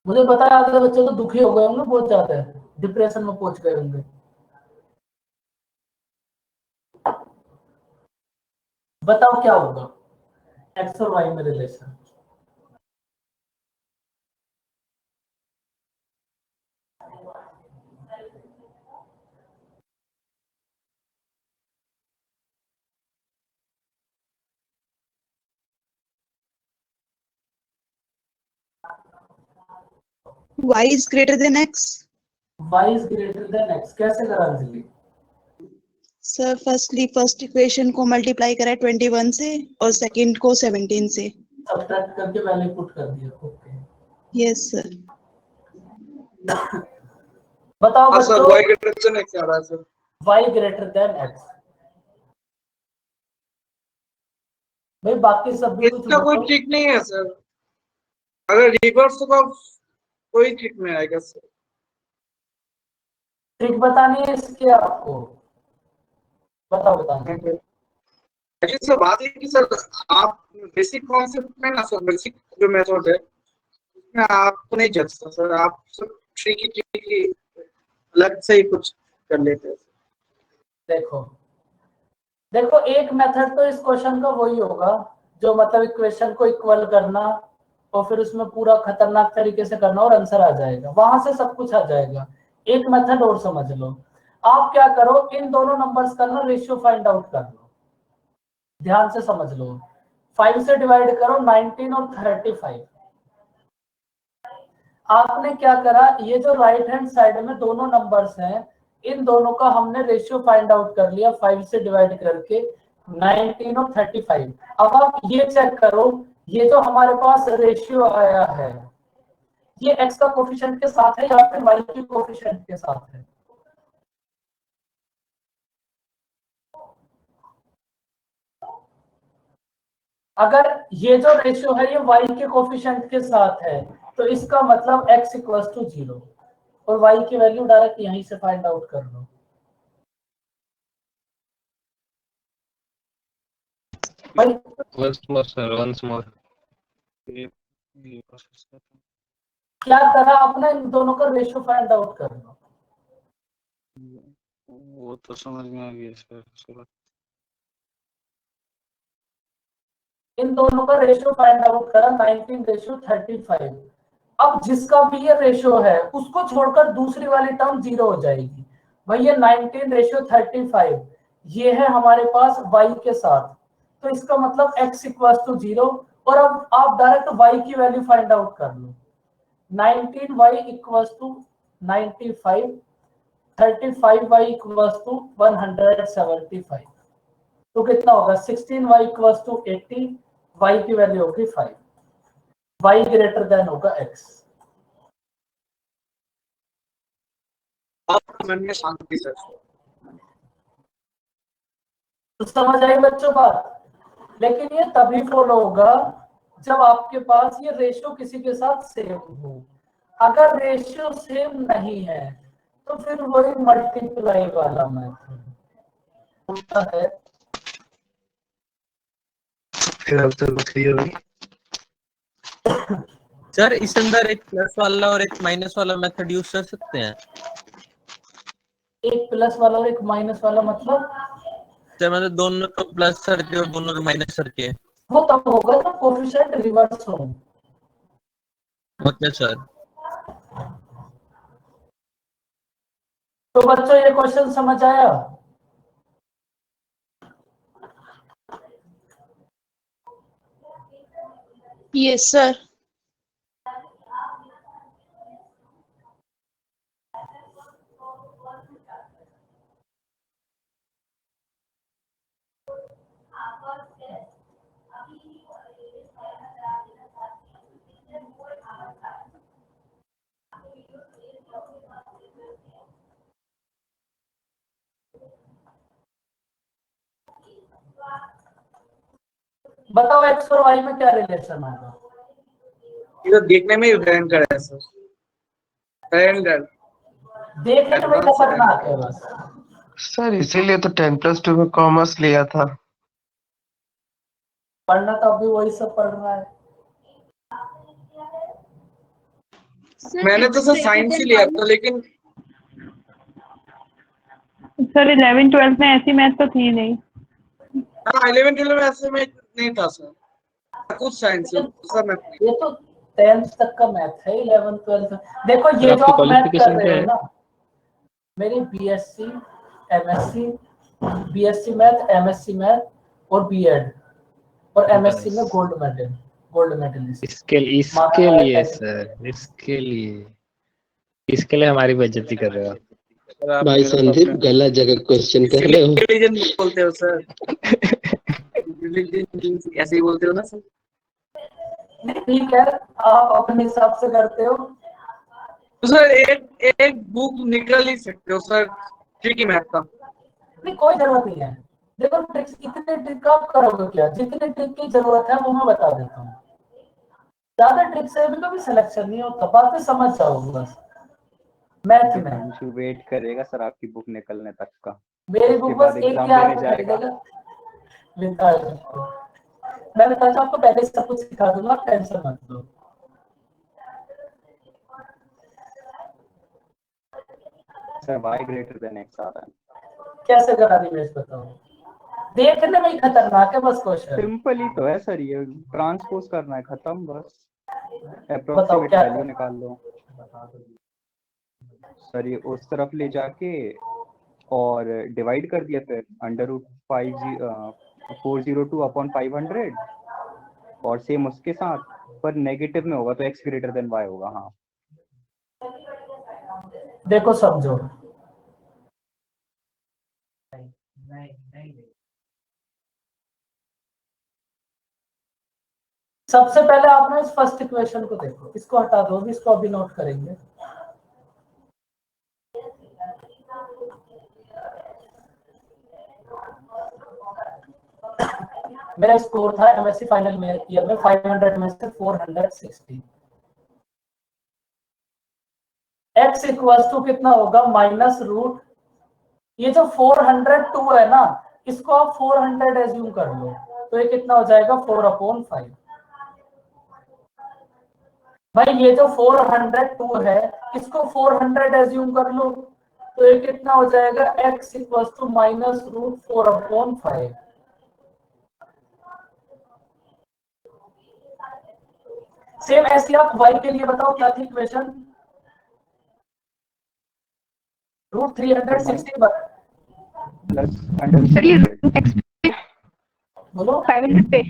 मुझे पता है आधे बच्चे तो दुखी हो गए होंगे बहुत ज्यादा, डिप्रेशन में पहुंच गए होंगे। बताओ क्या होगा एक्स और वाई में relation? y is greater than x। y is greater than x कैसे करा Anjali? Sir firstly first equation को मल्टीप्लाई करा 21 से और सेकंड को 17 से सब्ट्रैक्ट करके वैल्यू पुट कर दिया। Okay yes sir. बताओ बच्चों, sir y greater than x आ रहा है sir. y greater than x, भाई बाकी सब भी कुछ इसका कोई ट्रिक नहीं है सर, अगर रिवर्स होगा कोई ट्रिक नहीं आएगा सर। ट्रिक बतानी है इसके आपको? बताओ बताओ। एक्चुअली सर बात है कि सर आप बेसिक कॉन्सेप्ट में ना सर, बेसिक जो मेथड है उसमें आपको नहीं जचता सर, आप सब ट्रिकी अलग से ही कुछ कर लेते हैं। देखो देखो एक मेथड तो इस क्वेश्चन का वही होगा जो मतलब इक्वेशन को इक्वल करना और फिर उसमें पूरा खतरनाक तरीके से करना और आंसर आ जाएगा, वहां से सब कुछ आ जाएगा। एक मेथड और समझ लो, आप क्या करो, इन दोनों नंबर्स का ना रेशियो फाइंड आउट कर लो, ध्यान से समझ लो। 5 से डिवाइड करो 19 और 35। आपने क्या करा, ये जो राइट हैंड साइड में दोनों नंबर्स हैं इन दोनों का हमने रेशियो फाइंड आउट कर लिया 5 से डिवाइड करके 19 और 35। अब आप ये चेक करो, ये जो हमारे पास रेशियो आया है ये x का कोफिशिएंट के साथ है या फिर y के कोफिशिएंट के साथ है? अगर ये जो रेशियो है ये y के कोफिशिएंट के साथ है तो इसका मतलब x इक्वल्स टू 0 और y की वैल्यू डायरेक्ट यहीं से फाइंड आउट कर लो। once more क्या करा आपने, इन दोनों का रेशियो फाइंड आउट कर लो। वो तो समझ में आ गया सर। इन दोनों का रेशियो फाइंड आउट करा 19:35। अब जिसका भी ये रेशियो है उसको छोड़कर दूसरी वाली टर्म 0 हो जाएगी। भाई ये 19:35 ये है हमारे पास y के साथ, तो इसका मतलब x इक्वल टू 0 और अब आप डायरेक्ट y की वैल्यू फाइंड आउट कर लो 19y equal to 95 35y equal to 175 तो कितना होगा 16y इक्वल टू 80 y की वैल्यू होगी 5 y ग्रेटर देन होगा x मन में शांति सर तो समझ आई बच्चों बात लेकिन ये तभी फॉलो होगा जब आपके पास ये रेशियो किसी के साथ सेम हो अगर रेशियो सेम नहीं है तो फिर वही मल्टीप्लाई वाला मेथड होता है फिर आंसर क्लियर हुई सर इस अंदर एक प्लस वाला और एक माइनस वाला मेथड यूज कर सकते हैं एक प्लस वाला और एक माइनस वाला मतलब सर मतलब दोनों को प्लस करके और दोनों को माइनस करके वो तब होगा जब कोफिशिएंट रिवर्स हो ओके सर तो बच्चों ये क्वेश्चन समझ आया यस सर बताओ x और y में क्या रिलेशन होगा ये तो देखने में ही भयंकर है सर भयंकर देखने में खतरनाक है बस सर इसीलिए तो 10+2 में कॉमर्स लिया था पढ़ना तो अभी वही सब पढ़ रहा है मैंने तो सर साइंस ही लिया था लेकिन सर 11-12 में ऐसी मैथ तो थी नहीं 11-12 में ऐसे में नहीं था सर कुछ साइंस सर मैं ये तो 10th तक का मैथ है 11th 12th देखो ये जो आपकी आप मैथ कर qualification रहे क्या हो है? ना मेरी BSc MSc BSc math MSc math और बीएड और एमएससी में गोल्ड मेडलिस्ट इसके लिए सर इसके लिए हमारी बेइज्जती कर रहे हो भाई संदीप गलत जगह क्वेश्चन कर रहे हो रिलीजन बोलते हो सर रिलीजन ऐसे ही बोलते हो ना सर ठीक है आप अपने हिसाब से करते हो तो सर एक बुक निकल ही सकते हो सर ट्रिकी मैथ का नहीं कोई जरूरत नहीं है देखो ट्रिक्स इतने ट्रिक आप करोगे क्या जितने ट्रिक की जरूरत है वो मैं बता देता हूँ ज्यादा ट्रिक से भी कभी सिलेक्शन नहीं होता बातें समझ जाओगे बस मैथ में वेट करेगा सर आपकी बुक निकलने तक का मेरी बुक बस एक ही आदमी खरीदेगा मैंने कहा आपको पहले सब कुछ सिखा दूंगा टेंशन मत लो sir y greater than x आ रहा है कैसे करा निवेश बताओ देखने में ही खतरनाक है बस क्वेश्चन सिंपल ही तो है सर ये ट्रांसपोज करना है खत्म बस बताओ अप्रोक्सीमेट क्या वैल्यू निकाल लो सर ये उस तरफ ले जाके और डिवाइड कर दिया फिर √402 अपॉन 500 और सेम उसके साथ पर नेगेटिव में होगा तो x ग्रेटर देन y होगा हाँ देखो समझो सबसे पहले आपने इस फर्स्ट इक्वेशन को देखो इसको हटा दो इसको अभी नोट करेंगे मेरा स्कोर था एमएससी फाइनल ईयर में 500 में से 460 x इक्वल्स टू कितना होगा माइनस रूट ये जो 402 है ना इसको आप 400 एज्यूम कर लो तो ये कितना हो जाएगा 4/5 भाई ये जो 402 है इसको 400 एज्यूम कर लो तो ये कितना हो जाएगा x equals to minus root 4/5 same ऐसे आप y के लिए बताओ क्या थी इक्वेशन √360 प्लस अंडर बोलो 500 पे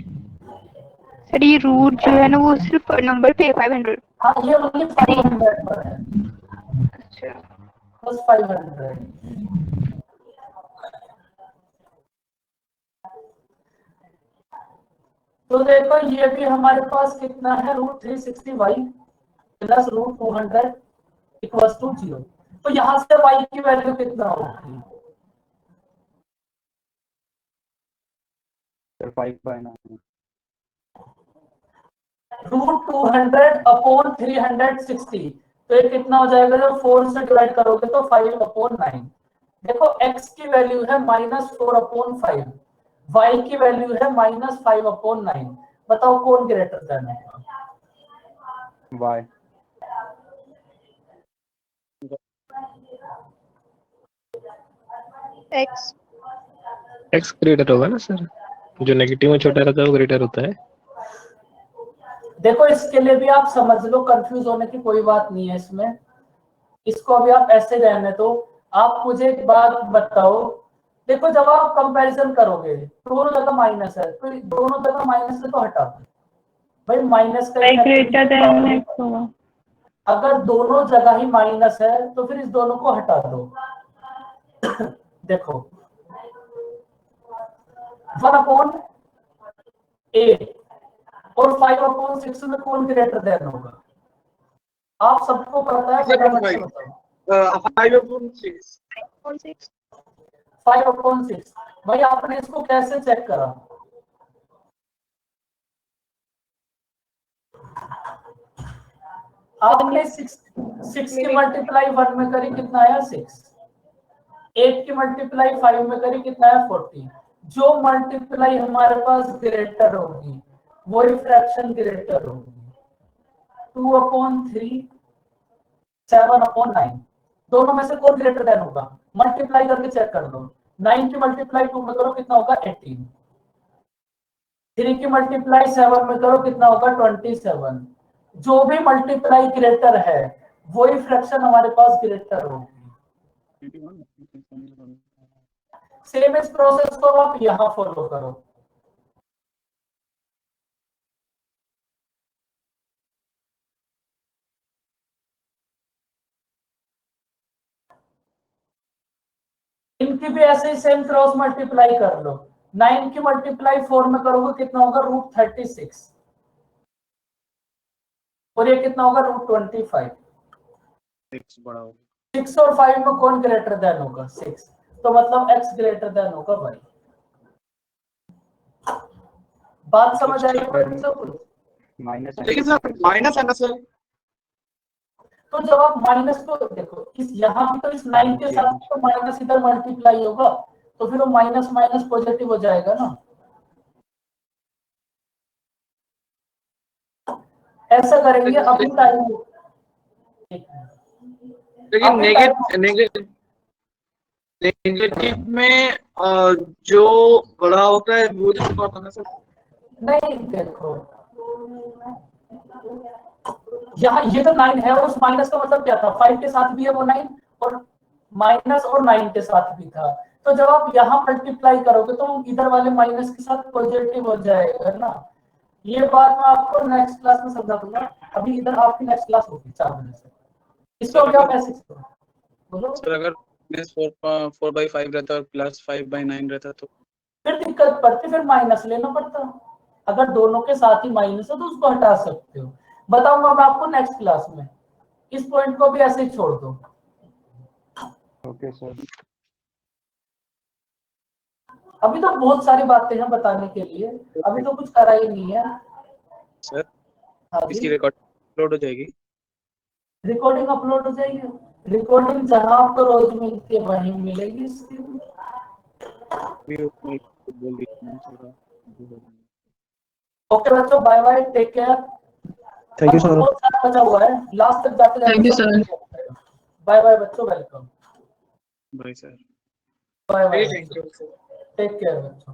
सर, ये रूट जो है ना वो सिर्फ नंबर पे 500। हाँ, ये ओनली 500 पर है, अच्छा बस 500। तो देखो ये भी हमारे पास कितना है, √360y प्लस √200 इक्वल्स टू 0। तो यहाँ से y की वैल्यू कितना होगी? Sir 5/9 √200 upon 360। तो ये कितना हो जाएगा? जब 4 से डिवाइड करोगे तो 5/9। देखो x की वैल्यू है -4/5, y की वैल्यू है -5/9। बताओ कौन ग्रेटर देन है? y। x। एक्स ग्रेटर होगा ना सर, जो नेगेटिव में छोटा रहता है वो ग्रेटर होता है। देखो इसके लिए भी आप समझ लो, कंफ्यूज होने की कोई बात नहीं है इसमें। इसको अभी आप ऐसे रहने दो। आप मुझे एक बात बताओ, देखो जब आप कंपैरिजन करोगे दोनों जगह माइनस है, तो दोनों जगह माइनस है तो हटा दो भाई, माइनस का y effect ग्रेटर भी देन होगा। x होगा। अगर दोनों जगह ही माइनस है तो फिर इस दोनों को हटा दो। देखो 1/8 और 5/6 में कौन ग्रेटर देन होगा? आप सबको पता है, फटाफट से बताओ। 5/6। 5/6। भाई आपने इसको कैसे चेक करा? आपने 6 की मल्टीप्लाई 1 में करी, कितना आया 6। 8 की मल्टीप्लाई 5 में करी, कितना आया 40। जो मल्टीप्लाई हमारे पास ग्रेटर होगी वही फ्रैक्शन ग्रेटर होगी। 2/3 7/9, दोनों में से कौन ग्रेटर देन होगा? मल्टीप्लाई करके चेक कर लो। 9 की मल्टीप्लाई 2 में करो, कितना होगा 18। 3 की मल्टीप्लाई 7 में करो, कितना होगा 27। जो भी मल्टीप्लाई ग्रेटर है वही फ्रैक्शन हमारे पास ग्रेटर होगी। सेम इस प्रोसेस को आप यहां फॉलो करो। इनकी भी ऐसे ही सेम क्रॉस मल्टीप्लाई कर लो। 9 की मल्टीप्लाई 4 में करोगे, कितना होगा √36, और ये कितना होगा √25। 6 बड़ा होगा। 6 और 5 में कौन ग्रेटर देन होगा? 6। तो मतलब x ग्रेटर देन होगा भाई। बात समझ आई होगी? माइनस लेकिन सर माइनस है ना सर। तो जब आप माइनस को देखो, इस यहाँ भी तो इस 9 के साथ तो माइनस इधर मल्टीप्लाई होगा, तो फिर वो माइनस माइनस पॉजिटिव हो जाएगा ना। ऐसा करेंगे अभी टाइम। लेकिन नेगेटिव में जो बड़ा होता है वो छोटा होता है ना सर। नहीं देखो, यहाँ ये तो 9 है और उस माइनस का मतलब क्या था? 5 के साथ भी है वो 9, और माइनस और 9 के साथ भी था। तो जब आप यहाँ मल्टीप्लाई करोगे तो इधर वाले माइनस के साथ पॉजिटिव हो जाएगा ना। ये बात मैं आपको नेक्स्ट क्लास में समझा दूंगा। अभी इधर आपकी नेक्स्ट क्लास होगी 4 बजे से। इसको क्या मैसेज करो, बोलो सर अगर -4/5 रहता और +5/9 रहता तो फिर दिक्कत पड़ती, फिर माइनस लेना पड़ता। अगर दोनों के साथ ही माइनस है तो उसको हटा सकते हो। बताऊंगा मैं आपको नेक्स्ट क्लास में। इस पॉइंट को भी ऐसे ही छोड़ दो। Okay sir. अभी तो बहुत सारी बातें हैं बताने के लिए, अभी तो कुछ करा ही नहीं है। सर हाँ इसकी जी, रिकॉर्डिंग अपलोड हो जाएगी। रिकॉर्डिंग अपलोड हो जाएगी। रिकॉर्डिंग जहां आपको रोज मिलती है वहीं मिलेगी इसकी। बोल दीजिए। ओके बच्चों, bye bye, take care. Thank you sir. बहुत सारा बचा हुआ है, लास्ट तक जाते Thank you, जाते। sir. बाय बाय बच्चों, welcome. Bye sir. Bye bye, thank you sir. Take care बच्चों।